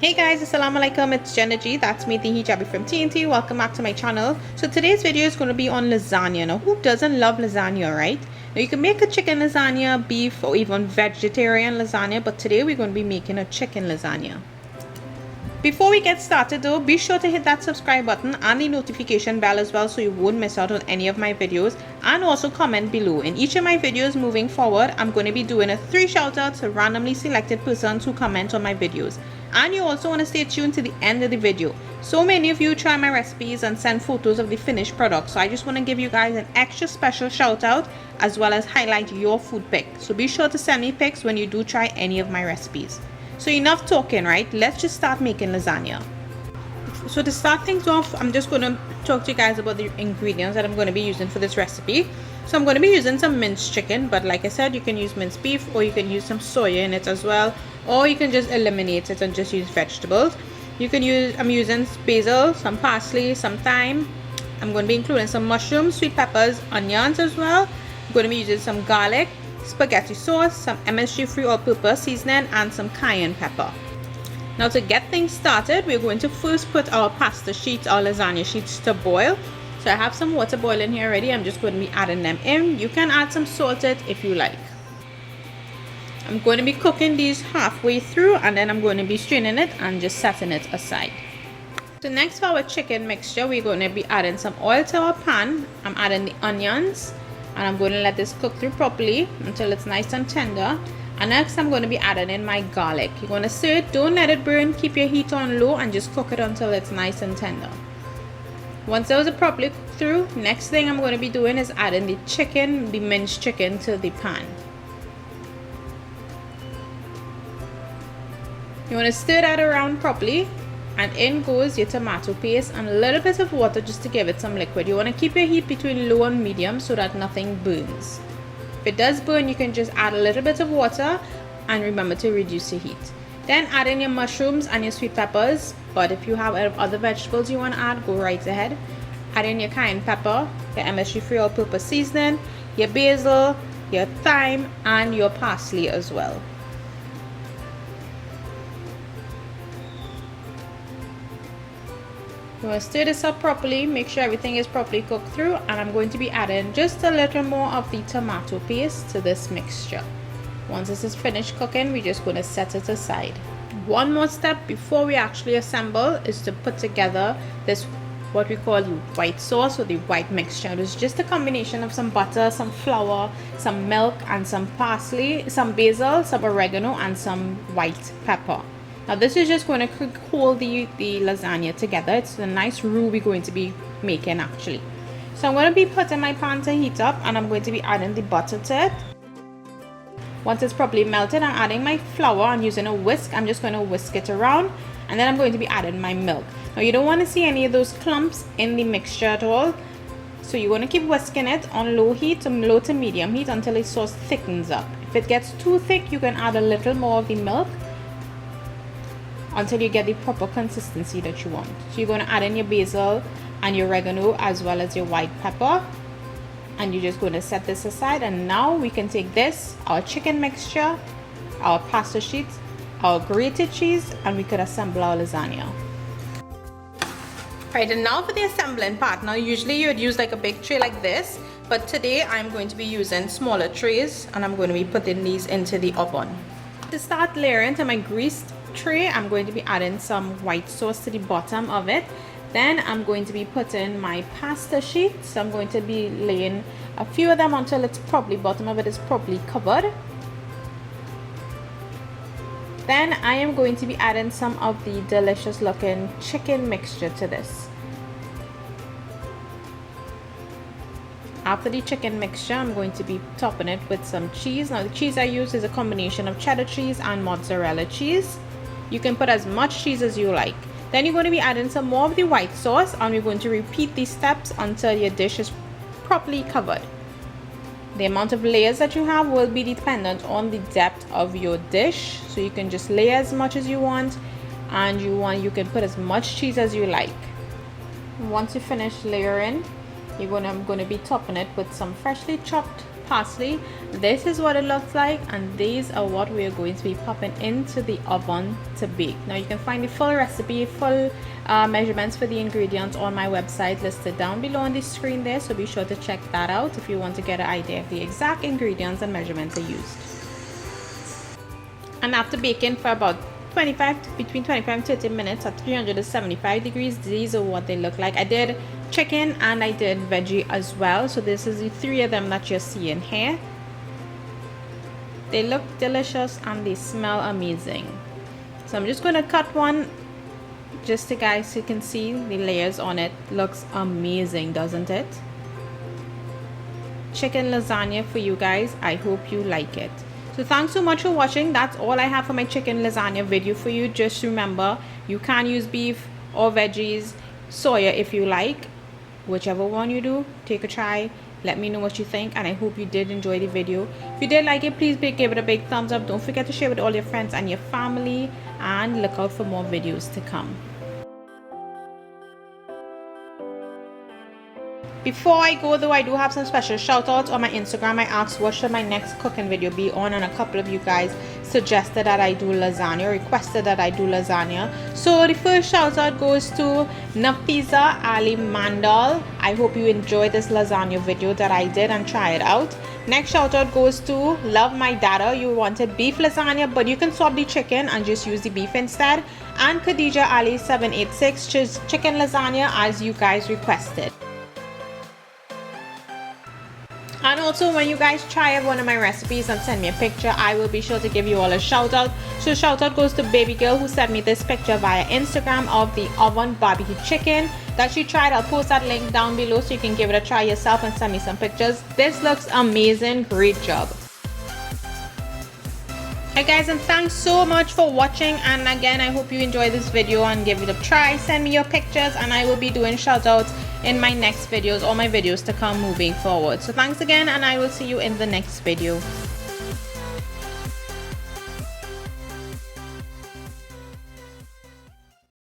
Hey guys, assalamu alaikum, it's Jenna G, that's me, the hijabi from TNT. Welcome back to my channel. So today's video is going to be on lasagna. Now who doesn't love lasagna, right? Now you can make a chicken lasagna, beef, or even vegetarian lasagna, but today we're going to be making a chicken lasagna. Before we get started though, be sure to hit that subscribe button and the notification bell as well so you won't miss out on any of my videos, and also comment below. In each of my videos moving forward, I'm going to be doing 3 shoutouts to randomly selected persons who comment on my videos. And you also want to stay tuned to the end of the video. So many of you try my recipes and send photos of the finished product, so I just want to give you guys an extra special shout out as well as highlight your food pic. So be sure to send me pics when you do try any of my recipes. So enough talking, right? Let's just start making lasagna. So to start things off, I'm just going to talk to you guys about the ingredients that I'm going to be using for this recipe. So I'm going to be using some minced chicken, but like I said, you can use minced beef, or you can use some soya in it as well, or you can just eliminate it and just use vegetables. I'm using basil, some parsley, some thyme. I'm going to be including some mushrooms, sweet peppers, onions as well. I'm going to be using some garlic, spaghetti sauce, some MSG-free all-purpose seasoning, and some cayenne pepper. Now to get things started, we're going to first put our pasta sheets, our lasagna sheets, to boil. So I have some water boiling here already. I'm just going to be adding them in. You can add some salt if you like. I'm going to be cooking these halfway through, and then I'm going to be straining it and just setting it aside. So next for our chicken mixture, we're going to be adding some oil to our pan. I'm adding the onions, and I'm going to let this cook through properly until it's nice and tender. And next I'm going to be adding in my garlic. You're going to stir it, don't let it burn, keep your heat on low and just cook it until it's nice and tender. Once those are properly cooked through, next thing I'm going to be doing is adding the chicken, the minced chicken, to the pan. You want to stir that around properly, and in goes your tomato paste and a little bit of water just to give it some liquid. You want to keep your heat between low and medium so that nothing burns. If it does burn, you can just add a little bit of water and remember to reduce your heat. Then add in your mushrooms and your sweet peppers, but if you have other vegetables you want to add, go right ahead. Add in your cayenne pepper, your MSG-free all-purpose seasoning, your basil, your thyme, and your parsley as well. You want to stir this up properly, make sure everything is properly cooked through, and I'm going to be adding just a little more of the tomato paste to this mixture. Once this is finished cooking, we're just going to set it aside. One more step before we actually assemble is to put together this, what we call the white sauce, or the white mixture. It's just a combination of some butter, some flour, some milk, and some parsley, some basil, some oregano, and some white pepper. Now this is just going to hold the lasagna together. It's a nice roux we're going to be making actually. So I'm going to be putting my pan to heat up, and I'm going to be adding the butter to it. Once it's properly melted, I'm adding my flour and using a whisk. I'm just going to whisk it around, and then I'm going to be adding my milk. Now you don't want to see any of those clumps in the mixture at all. So you're going to keep whisking it on low heat, low to medium heat, until the sauce thickens up. If it gets too thick, you can add a little more of the milk until you get the proper consistency that you want. So you're going to add in your basil and your oregano as well as your white pepper, and you're just going to set this aside. And now we can take this, our chicken mixture, our pasta sheets, our grated cheese, and we could assemble our lasagna. Right, and now for the assembling part. Now usually you would use like a big tray like this, but today I'm going to be using smaller trays, and I'm going to be putting these into the oven. To start layering to my greased tray, I'm going to be adding some white sauce to the bottom of it. Then I'm going to be putting my pasta sheets. So I'm going to be laying a few of them until it's probably bottom of it is properly covered. Then I am going to be adding some of the delicious looking chicken mixture to this. After the chicken mixture, I'm going to be topping it with some cheese. Now the cheese I use is a combination of cheddar cheese and mozzarella cheese. You can put as much cheese as you like. Then you're going to be adding some more of the white sauce, and we're going to repeat these steps until your dish is properly covered. The amount of layers that you have will be dependent on the depth of your dish. So you can just lay as much as you want, and you can put as much cheese as you like. Once you finish layering, I'm going to be topping it with some freshly chopped parsley. This is what it looks like, and these are what we are going to be popping into the oven to bake. Now you can find the full recipe, full measurements for the ingredients on my website listed down below on the screen there, so be sure to check that out if you want to get an idea of the exact ingredients and measurements I used. And after baking for about between 25 and 30 minutes at 375 degrees, these are what they look like. I did chicken and I did veggie as well, so this is the three of them that you're seeing here. They look delicious and they smell amazing. So I'm just going to cut one just so guys you can see the layers on it. Looks amazing, doesn't it? Chicken lasagna for you guys. I hope you like it. So thanks so much for watching. That's all I have for my chicken lasagna video for you. Just remember, you can use beef or veggies, soya if you like. Whichever one you do, take a try. Let me know what you think, and I hope you did enjoy the video. If you did like it, please give it a big thumbs up. Don't forget to share with all your friends and your family, and look out for more videos to come. Before I go though, I do have some special shout outs on my Instagram. I asked what should my next cooking video be on, and a couple of you guys suggested that I do lasagna, requested that I do lasagna. So the first shout out goes to Nafisa Ali Mandal. I hope you enjoyed this lasagna video that I did and try it out. Next shout out goes to Love My Dada. You wanted beef lasagna, but you can swap the chicken and just use the beef instead. And Khadija Ali 786 chose chicken lasagna as you guys requested. And also, when you guys try one of my recipes and send me a picture, I will be sure to give you all a shout out. So shout out goes to baby girl who sent me this picture via Instagram of the oven BBQ chicken that she tried. I'll post that link down below so you can give it a try yourself and send me some pictures. This looks amazing. Great job. Hey guys, and thanks so much for watching, and again I hope you enjoyed this video and give it a try. Send me your pictures and I will be doing shout outs in my next videos, all my videos to come moving forward. So thanks again, and I will see you in the next video.